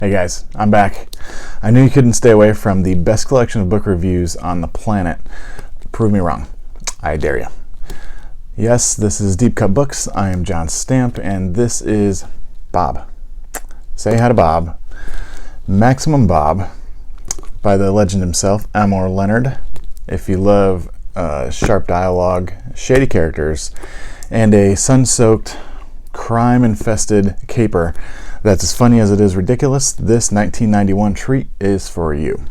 Hey guys, I'm back. I knew you couldn't stay away from the best collection of book reviews on the planet. Prove me wrong. I dare you. Yes, this is Deep Cut Books. I am John Stamp, and this is Bob. Say hi to Bob. Maximum Bob by the legend himself, Elmore Leonard. If you love sharp dialogue, shady characters, and a sun-soaked, crime-infested caper that's as funny as it is ridiculous, this 1991 treat is for you.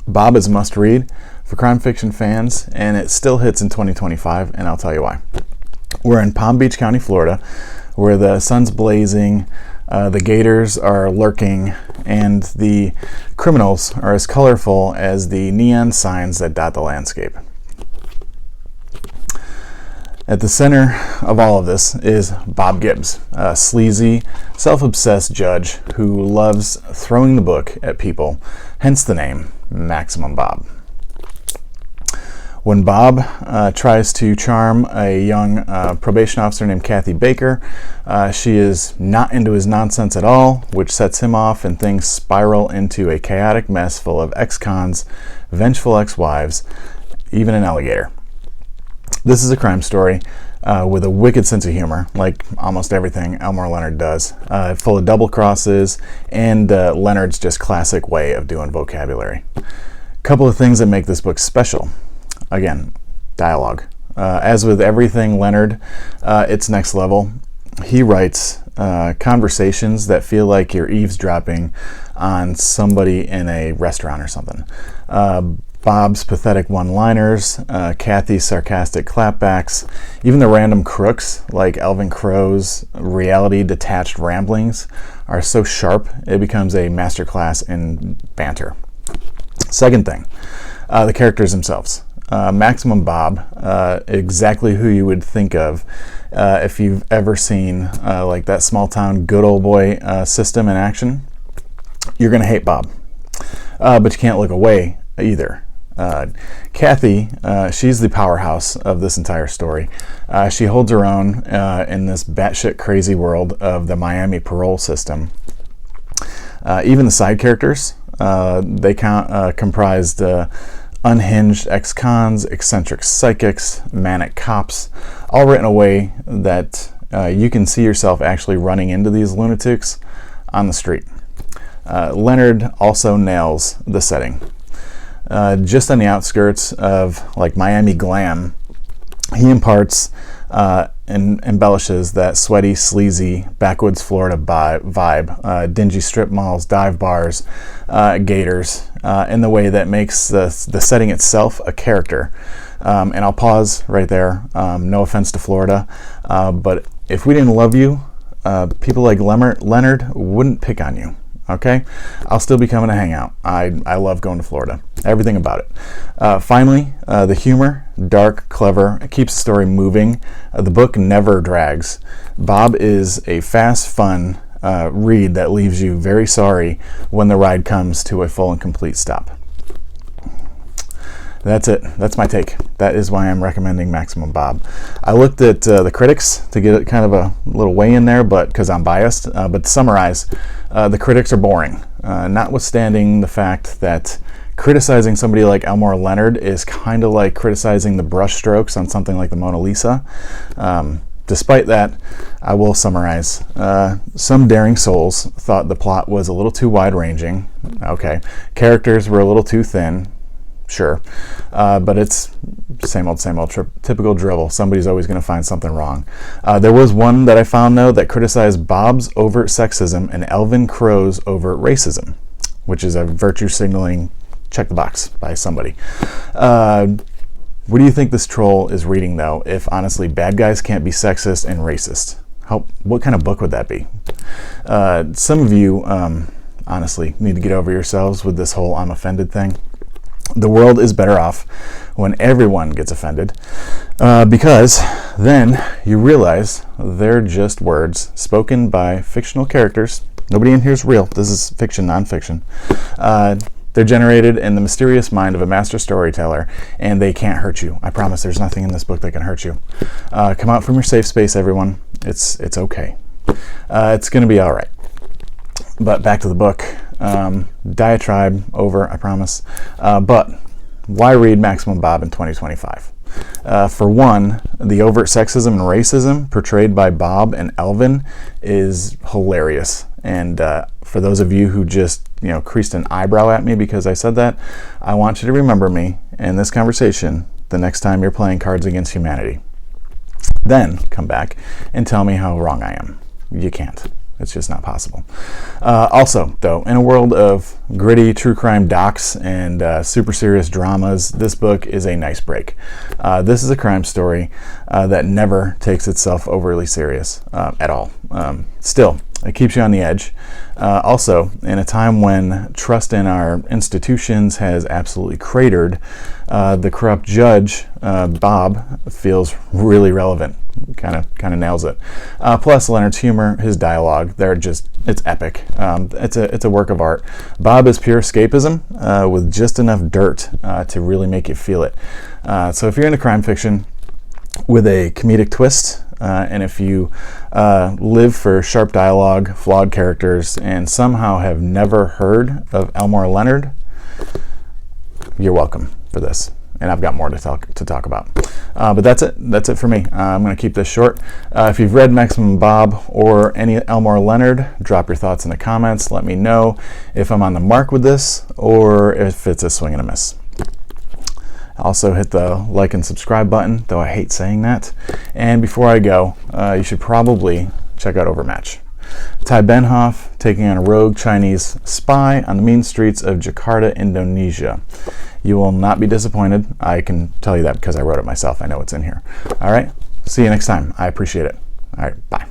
Bob is a must-read for crime fiction fans, and it still hits in 2025, and I'll tell you why. We're in Palm Beach County, Florida, where the sun's blazing, the gators are lurking, and the criminals are as colorful as the neon signs that dot the landscape. At the center of all of this is Bob Gibbs, a sleazy, self-obsessed judge who loves throwing the book at people, hence the name Maximum Bob. When Bob tries to charm a young probation officer named Kathy Baker, she is not into his nonsense at all, which sets him off and things spiral into a chaotic mess full of ex-cons, vengeful ex-wives, even an alligator. This is a crime story with a wicked sense of humor, like almost everything Elmore Leonard does, full of double crosses and Leonard's just classic way of doing vocabulary. A couple of things that make this book special. Again, dialogue. As with everything Leonard, it's next level. He writes conversations that feel like you're eavesdropping on somebody in a restaurant or something. Bob's pathetic one-liners, Kathy's sarcastic clapbacks, even the random crooks like Elvin Crow's reality-detached ramblings are so sharp it becomes a masterclass in banter. Second thing, the characters themselves. Maximum Bob, exactly who you would think of if you've ever seen like that small-town good old boy system in action. You're going to hate Bob, but you can't look away either. Kathy, she's the powerhouse of this entire story. She holds her own in this batshit crazy world of the Miami parole system. Even the side characters, they comprised unhinged ex-cons, eccentric psychics, manic cops, all written in a way that you can see yourself actually running into these lunatics on the street. Leonard also nails the setting. Just on the outskirts of like Miami glam, he imparts and embellishes that sweaty, sleazy, backwoods Florida vibe, dingy strip malls, dive bars, gators, in the way that makes the setting itself a character. And I'll pause right there. No offense to Florida, but if we didn't love you, people like Leonard wouldn't pick on you. Okay, I'll still be coming to hang out. I love going to Florida. Everything about it. Finally, the humor, dark, clever, it keeps the story moving. The book never drags. Bob is a fast, fun read that leaves you very sorry when the ride comes to a full and complete stop. That's it. That's my take. That is why I'm recommending Maximum Bob. I looked at the critics to get kind of a little weigh in there, but because I'm biased. But to summarize, the critics are boring, notwithstanding the fact that criticizing somebody like Elmore Leonard is kind of like criticizing the brushstrokes on something like the Mona Lisa. Despite that, I will summarize. Some daring souls thought the plot was a little too wide-ranging. Okay, characters were a little too thin. Sure, but it's same old, typical drivel. Somebody's always going to find something wrong. There was one that I found, though, that criticized Bob's overt sexism and Elvin Crow's overt racism, which is a virtue signaling check the box by somebody. What do you think this troll is reading, though, if honestly bad guys can't be sexist and racist? What kind of book would that be? Some of you, honestly, need to get over yourselves with this whole I'm offended thing. The world is better off when everyone gets offended, because then you realize they're just words spoken by fictional characters. Nobody in here is real. This is fiction, non-fiction. They're generated in the mysterious mind of a master storyteller, and they can't hurt you. I promise there's nothing in this book that can hurt you. Come out from your safe space, everyone. It's okay. It's going to be all right. But back to the book. Diatribe over, I promise. But why read Maximum Bob in 2025? For one, the overt sexism and racism portrayed by Bob and Elvin is hilarious. And for those of you who just, creased an eyebrow at me because I said that, I want you to remember me in this conversation the next time you're playing Cards Against Humanity. Then come back and tell me how wrong I am. You can't. It's just not possible. Also, though, in a world of gritty true crime docs and super serious dramas, this book is a nice break. This is a crime story that never takes itself overly serious at all. Still, it keeps you on the edge. Also, in a time when trust in our institutions has absolutely cratered, the corrupt judge, Bob, feels really relevant. Kind of nails it. Plus Leonard's humor, his dialogue, it's epic. It's a work of art. Bob is pure escapism with just enough dirt to really make you feel it. So if you're into crime fiction with a comedic twist, and if you live for sharp dialogue, flawed characters, and somehow have never heard of Elmore Leonard, you're welcome for this. And I've got more to talk about. But that's it for me. I'm going to keep this short. If you've read Maximum Bob or any Elmore Leonard, drop your thoughts in the comments. Let me know if I'm on the mark with this or if it's a swing and a miss. Also hit the like and subscribe button, though I hate saying that. And before I go, you should probably check out Overmatch. Ty Benhoff taking on a rogue Chinese spy on the mean streets of Jakarta, Indonesia. You will not be disappointed. I can tell you that because I wrote it myself. I know it's in here. All right. See you next time. I appreciate it. All right. Bye.